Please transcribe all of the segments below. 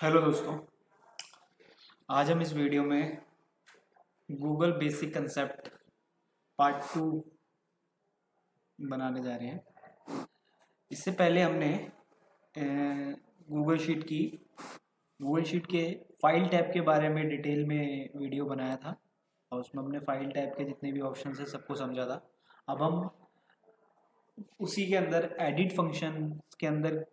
Hello दोस्तों, आज हम इस वीडियो में गूगल बेसिक कंसेप्ट पार्ट 2 बनाने जा रहे हैं। इससे पहले हमने गूगल शीट की गूगल शीट के फाइल टैब के बारे में डिटेल में वीडियो बनाया था और उसमें हमने फाइल टैब के जितने भी ऑप्शन हैं सबको समझा था। अब हम उसी के अंदर एडिट फंक्शन के अंदर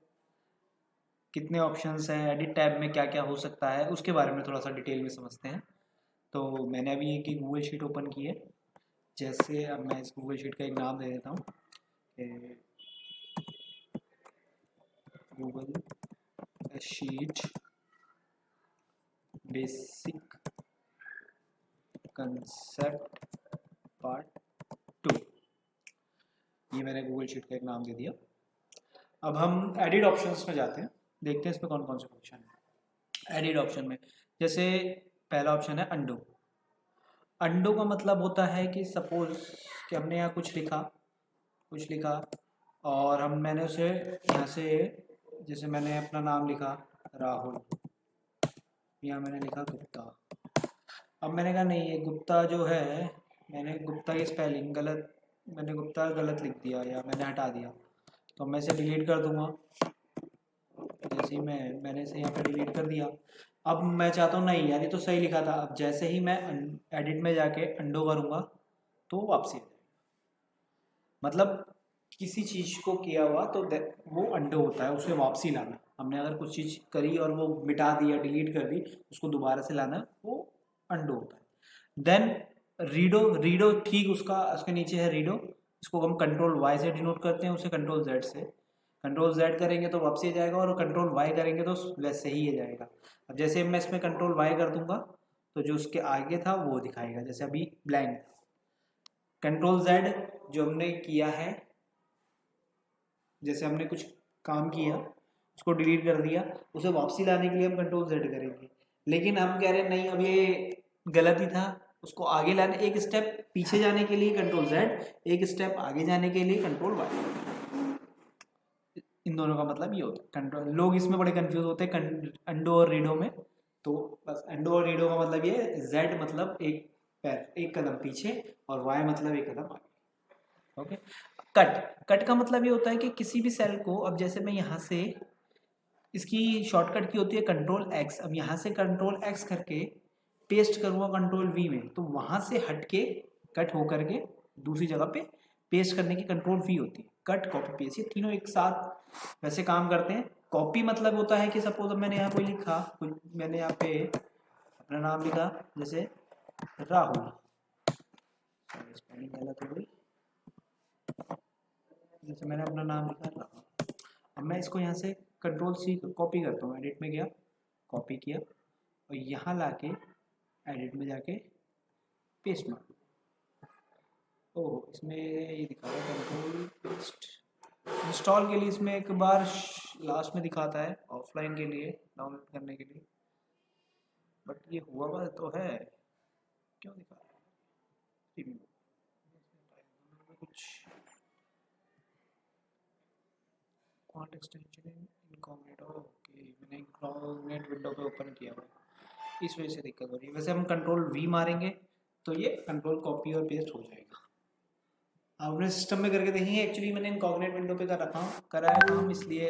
कितने ऑप्शंस हैं, एडिट टैब में क्या क्या हो सकता है, उसके बारे में थोड़ा सा डिटेल में समझते हैं। तो मैंने अभी एक गूगल शीट ओपन की है। जैसे अब मैं इस गूगल शीट का एक नाम दे देता हूँ, Google sheet basic concept part 2। ये मैंने गूगल शीट का एक नाम दे दिया। अब हम एडिट ऑप्शंस में जाते हैं, देखते हैं इसमें कौन कौन से फंक्शन है। एडिट ऑप्शन में जैसे पहला ऑप्शन है अंडो। अंडो का मतलब होता है कि सपोज कि हमने यहाँ कुछ लिखा और मैंने उसे यहाँ से, जैसे मैंने अपना नाम लिखा राहुल, यहाँ मैंने लिखा गुप्ता। अब मैंने कहा नहीं, ये गुप्ता जो है, मैंने गुप्ता की स्पेलिंग गलत, मैंने गुप्ता गलत लिख दिया या मैंने हटा दिया, तो मैं इसे डिलीट कर दूंगा। जैसे ही मैंने इसे यहाँ पे डिलीट कर दिया। अब मैं चाहता हूँ नहीं यार, ये तो सही लिखा था। अब जैसे ही मैं एडिट में जाके अंडो करूँगा तो वापसी आ जाएगा। मतलब किसी चीज़ को किया हुआ तो वो अंडो होता है, उसे वापसी लाना। हमने अगर कुछ चीज़ करी और वो मिटा दिया, डिलीट कर दी, उसको दोबारा से लाना, वो अंडो होता है। देन रीडो ठीक उसके नीचे है रीडो। इसको हम कंट्रोल वाई से डिनोट करते हैं, उसे कंट्रोल जेड से। कंट्रोल जेड करेंगे तो वापसी आ जाएगा और कंट्रोल वाई करेंगे तो वैसे ही आ जाएगा। अब जैसे मैं इसमें कंट्रोल वाई कर दूंगा तो जो उसके आगे था वो दिखाएगा, जैसे अभी ब्लैंक। कंट्रोल जेड जो हमने किया है, जैसे हमने कुछ काम किया उसको डिलीट कर दिया, उसे वापसी लाने के लिए हम कंट्रोल जेड करेंगे। लेकिन हम कह रहे हैं नहीं, अब ये गलत ही था, उसको आगे लाने, एक स्टेप पीछे जाने के लिए कंट्रोल जेड, एक स्टेप आगे जाने के लिए कंट्रोल वाई। इन दोनों का मतलब ये होता है कंट्रोल। लोग इसमें बड़े कंफ्यूज होते हैं अंडो और रीडो में। तो बस अंडो और रीडो का मतलब ये, जेड मतलब एक पैर, एक कदम पीछे, और वाई मतलब एक कदम आगे। ओके। कट का मतलब ये होता है कि किसी भी सेल को, अब जैसे मैं यहाँ से, इसकी शॉर्टकट की होती है कंट्रोल एक्स। अब यहाँ से कंट्रोल एक्स करके पेस्ट करूँगा कंट्रोल वी में, तो वहाँ से हट के कट होकर के दूसरी जगह पे पेस्ट करने की कंट्रोल वी होती है। कट कॉपी पेस्ट, ये तीनों एक साथ वैसे काम करते हैं। कॉपी मतलब होता है कि सपोज अब मैंने यहाँ कोई लिखा, मैंने यहाँ पे अपना नाम लिखा, जैसे राहुल, स्पेलिंग गलत हो गई, जैसे मैंने अपना नाम लिखा राहुल। अब मैं इसको यहाँ से कंट्रोल सी कॉपी करता हूँ, एडिट में गया, कॉपी किया और यहाँ लाके एडिट में जाके पेस्ट मार। ओह, इसमें ये दिखा रहा है कंट्रोल पेस्ट। इंस्टॉल के लिए इसमें एक बार लास्ट में दिखाता है, ऑफलाइन के लिए डाउनलोड करने के लिए, बट ये हुआ तो है, क्यों दिखा रहा है कुछ क्वांट एक्सटेंशन इनकॉग्निटो। ओके, मैंने इनकॉग्निट विंडो पे ओपन किया हुआ है, इस वजह से दिक्कत हो रही है। वैसे हम कंट्रोल वी मारेंगे तो ये कंट्रोल कॉपी और पेस्ट हो जाएगा। आपने सिस्टम में करके देखेंगे, एक्चुअली मैंने इनकॉग्निट विंडो पे करा है काम, इसलिए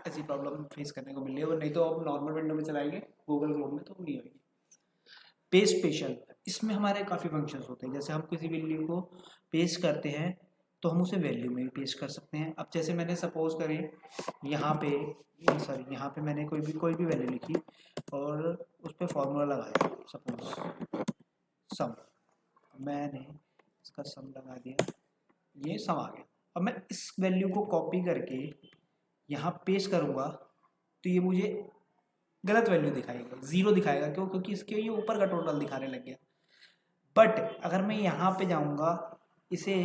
ऐसी प्रॉब्लम फेस करने को मिल रही है। और नहीं तो आप नॉर्मल विंडो में चलाएंगे गूगल क्रोम में तो नहीं होगी। पेस्ट स्पेशल, इसमें हमारे काफ़ी फंक्शंस होते हैं। जैसे हम किसी वैल्यू को पेस्ट करते हैं तो हम उसे वैल्यू में भी पेस्ट कर सकते हैं। अब जैसे मैंने सपोज करें यहाँ पे, यहाँ पे मैंने कोई भी वैल्यू लिखी और उस पर फॉर्मूला लगाया, सपोज सम, मैंने इसका सम लगा दिया, ये सम आ गया। अब मैं इस वैल्यू को कॉपी करके यहाँ पेस्ट करूँगा तो ये मुझे गलत वैल्यू दिखाएगा, जीरो दिखाएगा। क्यों? क्योंकि इसके ये ऊपर का टोटल दिखाने लग गया। बट अगर मैं यहाँ पे जाऊँगा, इसे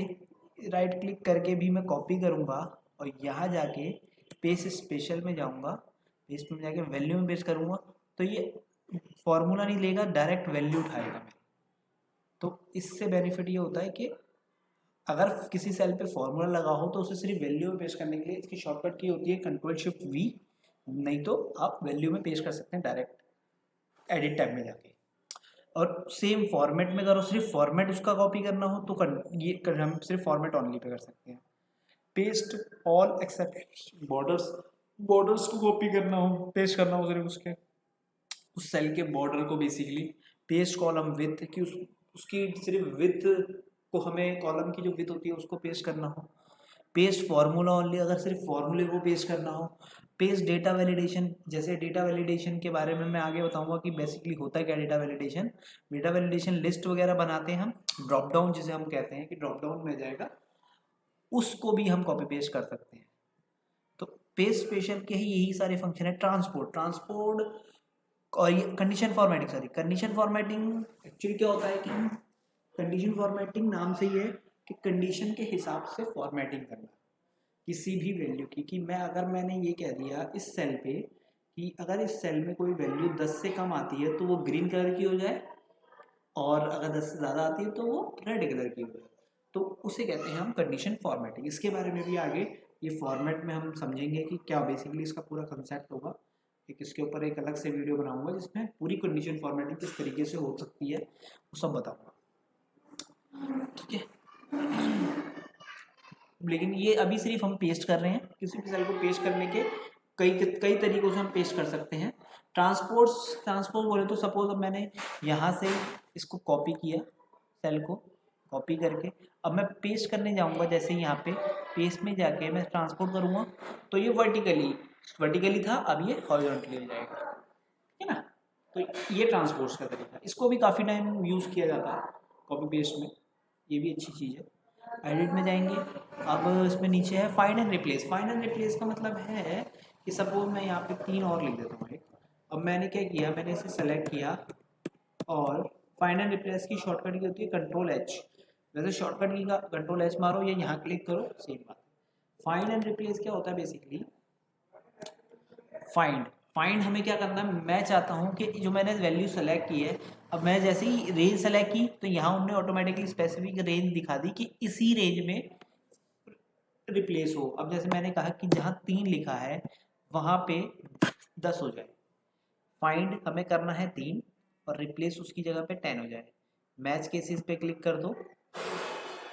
राइट क्लिक करके भी मैं कॉपी करूँगा और यहाँ जाके पेस्ट स्पेशल में जाऊँगा, पेस्ट में जाके वैल्यू में पेस्ट करूँगा, तो ये फॉर्मूला नहीं लेगा, डायरेक्ट वैल्यू उठाएगा मेरे। तो इससे बेनिफिट ये होता है कि अगर किसी सेल पे फॉर्मूला लगा हो तो उसे सिर्फ वैल्यू में पेस्ट करने के लिए इसकी शॉर्टकट की होती है कंट्रोल शिफ्ट वी। नहीं तो आप वैल्यू में पेस्ट कर सकते हैं डायरेक्ट एडिट टैब में जाके। और सेम फॉर्मेट में करो, सिर्फ फॉर्मेट उसका कॉपी करना हो तो हम सिर्फ फॉर्मेट ऑनली पे कर सकते हैं। Paste all except borders, borders को कॉपी करना हो, पेस्ट करना हो सिर्फ उसके उस सेल के बॉर्डर को बेसिकली। पेस्ट कॉलम विथ कि उसकी सिर्फ विथ को, हमें कॉलम की जो विथ होती है उसको पेस्ट करना हो। पेस्ट फॉर्मूला ओनली, अगर सिर्फ फॉर्मूले को पेस्ट करना हो। पेस्ट डेटा वैलिडेशन, जैसे डेटा वैलिडेशन के बारे में मैं आगे बताऊंगा कि बेसिकली होता है क्या data validation. Data validation list वगैरह बनाते हैं हम, ड्रॉप डाउन जिसे हम कहते हैं कि ड्रॉप डाउन में जाएगा, उसको भी हम कॉपी पेस्ट कर सकते हैं। तो पेस्ट स्पेशल के ही यही सारे फंक्शन है। ट्रांसपोर्ट और ये condition formatting, sorry condition formatting actually क्या होता है कि कंडीशन फॉर्मेटिंग नाम से ही है कि कंडीशन के हिसाब से फॉर्मेटिंग करना किसी भी वैल्यू की। कि मैंने ये कह दिया इस सेल पे कि अगर इस सेल में कोई वैल्यू 10 से कम आती है तो वो ग्रीन कलर की हो जाए, और अगर 10 से ज़्यादा आती है तो वो रेड कलर की हो जाए, तो उसे कहते हैं हम कंडीशन फॉर्मेटिंग। इसके बारे में भी आगे ये फॉर्मेट में हम समझेंगे कि क्या बेसिकली इसका पूरा कंसेप्ट होगा। एक इसके ऊपर एक अलग से वीडियो बनाऊंगा जिसमें पूरी कंडीशन फॉर्मेटिंग किस तरीके से हो सकती है वो सब बताऊंगा, ठीक है। लेकिन ये अभी सिर्फ हम पेस्ट कर रहे हैं, किसी भी सेल को पेस्ट करने के कई कई तरीकों से हम पेस्ट कर सकते हैं। ट्रांसपोर्ट बोले तो सपोज अब मैंने यहाँ से इसको कॉपी किया, सेल को कॉपी करके अब मैं पेस्ट करने जाऊँगा, जैसे यहाँ पे पेस्ट में जाके मैं ट्रांसपोर्ट करूँगा तो ये वर्टिकली था, अब ये हॉरिजॉन्टली हो जाएगा, ठीक है ना। तो ये ट्रांसपोर्ट का तरीका, इसको भी काफ़ी टाइम यूज़ किया जाता है कॉपी पेस्ट में, ये भी अच्छी चीज़ है। एडिट में जाएंगे, अब इसमें नीचे है find and replace. Find and replace का मतलब है कि सपोज मैं यहाँ पे 3 और लिख देता हूँ। अब मैंने क्या किया, मैंने इसे सेलेक्ट किया और फाइंड एंड रिप्लेस की शॉर्टकट की होती है Ctrl+H। वैसे शॉर्टकट की का Ctrl+H मारो या यहाँ क्लिक करो, सेम बात। फाइंड एंड रिप्लेस क्या होता है बेसिकली, फाइंड हमें क्या करना है, मैं चाहता हूँ कि जो मैंने वैल्यू सेलेक्ट की है, अब मैं जैसे ही रेंज सेलेक्ट की तो यहाँ उन्होंने ऑटोमेटिकली स्पेसिफिक रेंज दिखा दी कि इसी रेंज में रिप्लेस हो। अब जैसे मैंने कहा कि जहाँ 3 लिखा है वहाँ पे 10 हो जाए। फाइंड हमें करना है 3 और रिप्लेस उसकी जगह पे 10 हो जाए। मैच केसेस पे क्लिक कर दो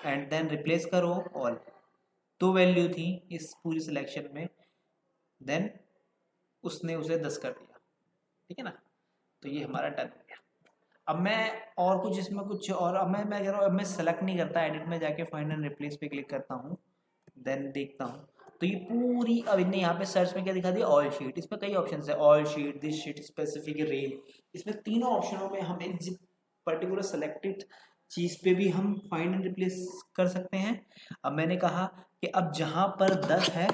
एंड देन रिप्लेस करो ऑल। 2 वैल्यू थी इस पूरी सिलेक्शन में, देन उसने उसे 10 कर दिया, ठीक है ना। तो ये हमारा डन हो गया। अब मैं और कुछ इसमें कुछ और, अब मैं कह रहा हूँ, अब मैं सेलेक्ट नहीं करता, एडिट में जाके फाइंड एंड रिप्लेस पे क्लिक करता हूँ, देन देखता हूँ तो ये पूरी, अब इन्हें यहाँ पे सर्च में क्या दिखा दिया, ऑल शीट। इसमें कई ऑप्शन है, all sheet, this sheet, specific, range. इसमें तीनों ऑप्शनों में हमें जिस पर्टिकुलर सेलेक्टेड चीज़ पे भी हम फाइंड एंड रिप्लेस कर सकते हैं। अब मैंने कहा कि अब जहाँ पर 10 है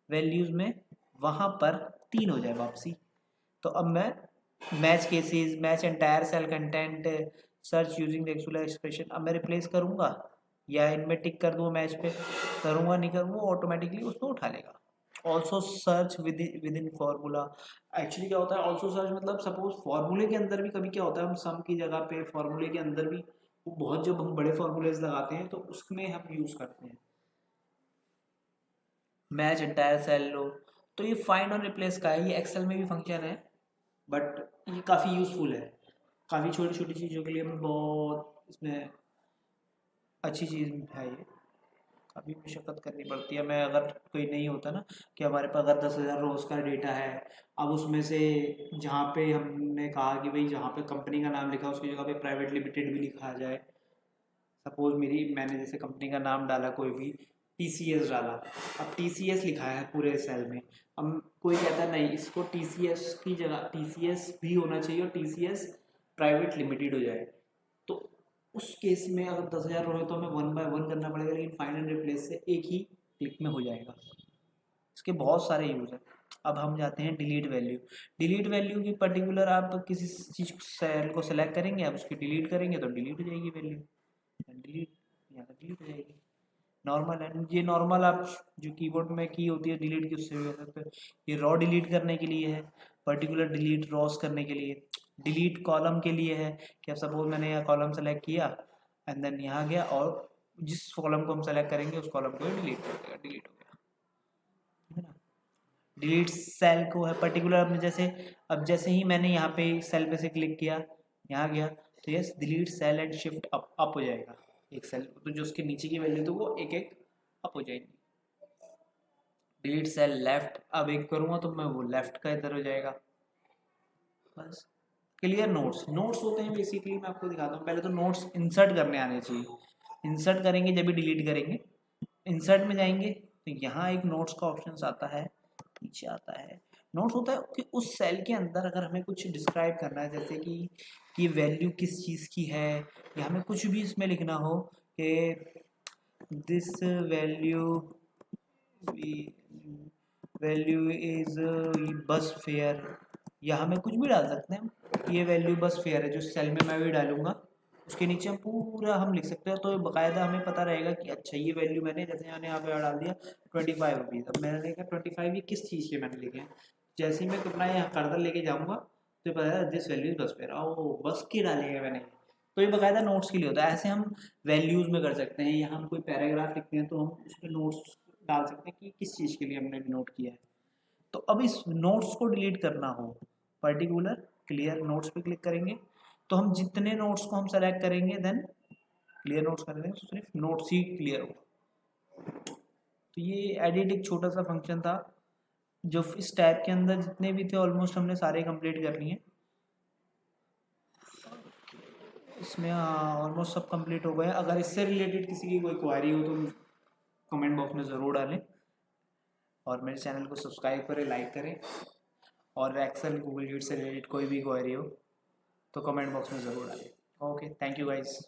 वैल्यूज में वहाँ पर 3 हो जाए वापसी। तो अब मैं match cases, match entire cell content, search using regular expression, अब मैं रिप्लेस करूँगा या इनमें टिक कर दूँ, मैच पे करूँगा नहीं करूँगा, ऑटोमेटिकली उसको उठा लेगा। Also search with in formula. Actually क्या होता है ऑल्सो सर्च, मतलब सपोज फार्मूले के अंदर भी कभी क्या होता है, हम सम की जगह पे फार्मूले के अंदर भी बहुत, जब हम बड़े फार्मूलेज लगाते हैं तो उसमें हम यूज़ करते हैं मैच एंटायर सेल लो। तो ये फाइंड और रिप्लेस का है, ये एक्सेल में भी फंक्शन है बट ये काफ़ी यूज़फुल है। काफ़ी छोटी छोटी चीज़ों के लिए हमें बहुत इसमें अच्छी चीज़ है ये, काफ़ी मशक्क़त करनी पड़ती है। मैं अगर कोई नहीं होता ना कि हमारे पास अगर 10,000 रोज़ का डेटा है, अब उसमें से जहाँ पे हमने कहा कि भाई जहाँ पे कंपनी का नाम लिखा उसकी जगह पे प्राइवेट लिमिटेड भी लिखा जाए, सपोज मैंने जैसे कंपनी का नाम डाला कोई भी, TCS डाला, अब TCS लिखा है पूरे सेल में। अब कोई कहता है नहीं, इसको TCS की जगह TCS भी होना चाहिए और TCS प्राइवेट लिमिटेड हो जाए, तो उस केस में अगर 10,000 रो है तो हमें 1 बाय 1 करना पड़ेगा, लेकिन फाइंड एंड रिप्लेस से एक ही क्लिक में हो जाएगा। इसके बहुत सारे यूज़ हैं। अब हम जाते हैं डिलीट वैल्यू। डिलीट वैल्यू की पर्टिकुलर आप किसी चीज़ सेल को सेलेक्ट करेंगे, आप उसकी डिलीट करेंगे तो डिलीट हो जाएगी वैल्यू, डिलीट यहाँ पर डिलीट हो जाएगी। नॉर्मल है ये, नॉर्मल आप जो कीबोर्ड में की होती है डिलीट की उससे भी हो सकते हैं। ये रॉ डिलीट करने के लिए है, पर्टिकुलर डिलीट रॉस करने के लिए, डिलीट कॉलम के लिए है कि अब सपोज मैंने यहाँ कॉलम सेलेक्ट किया एंड देन यहाँ गया और जिस कॉलम को हम सेलेक्ट करेंगे उस कॉलम को डिलीट कर देगा, डिलीट हो गया, ठीक है ना। डिलीट सेल को है पर्टिकुलर, अपने जैसे अब जैसे ही मैंने यहाँ पे सेल पे से क्लिक किया, यहाँ गया, तो yes delete cell and shift up हो जाएगा एक सेल, तो जो उसके नीचे की वैल्यू तो वो एक एक अप हो जाएगी। डिलीट सेल लेफ्ट, अब एक करूँगा तो मैं वो लेफ्ट का इधर हो जाएगा। बस क्लियर। नोट्स, नोट्स होते हैं बेसिकली, मैं आपको दिखाता हूँ। पहले तो नोट्स इंसर्ट करने आने चाहिए, इंसर्ट करेंगे जब भी डिलीट करेंगे। इंसर्ट में जाएंगे तो यहाँ एक नोट्स का ऑप्शन आता है, नीचे आता है नोट्स होता है कि उस सेल के अंदर अगर हमें कुछ डिस्क्राइब करना है, जैसे कि वैल्यू किस चीज़ की है, या हमें कुछ भी इसमें लिखना हो कि दिस वैल्यू इज बस फेयर, या हमें कुछ भी डाल सकते हैं। ये वैल्यू बस फेयर है, जो सेल में मैं भी डालूंगा उसके नीचे हम पूरा हम लिख सकते हो, तो बाकायदा हमें पता रहेगा कि अच्छा ये वैल्यू मैंने, जैसे मैंने यहाँ पे डाल दिया 25 रुपीज़, अब मैंने देखा 25 ये किस चीज़ के मैंने लिखे हैं। जैसे ही मैं अपना यहाँ कर्सर लेके जाऊँगा तो पता है दिस वैल्यू बस फेयर, ओ बस की डालेगा मैंने, तो ये बाकायदा नोट्स के लिए होता है। ऐसे हम वैल्यूज़ में कर सकते हैं, या हम कोई पैराग्राफ लिखते हैं तो हम उसमें नोट्स डाल सकते हैं कि किस चीज़ के लिए हमने नोट किया है। तो अब इस नोट्स को डिलीट करना हो, पर्टिकुलर क्लियर नोट्स पे क्लिक करेंगे, तो हम जितने नोट्स को हम सेलेक्ट करेंगे देन क्लियर नोट्स कर देंगे, तो सिर्फ नोट्स ही क्लियर होगा। तो ये एडिट एक छोटा सा फंक्शन था जो इस टैब के अंदर जितने भी थे ऑलमोस्ट हमने सारे कंप्लीट कर लिए। इसमें ऑलमोस्ट सब कंप्लीट हो गए। अगर इससे रिलेटेड किसी की कोई क्वारी हो तो कमेंट बॉक्स में ज़रूर डालें, और मेरे चैनल को सब्सक्राइब करें, लाइक करें, और एक्सेल गूगल शीट से रिलेटेड कोई भी क्वेरी हो तो कमेंट बॉक्स में ज़रूर डालें। Okay, thank you guys.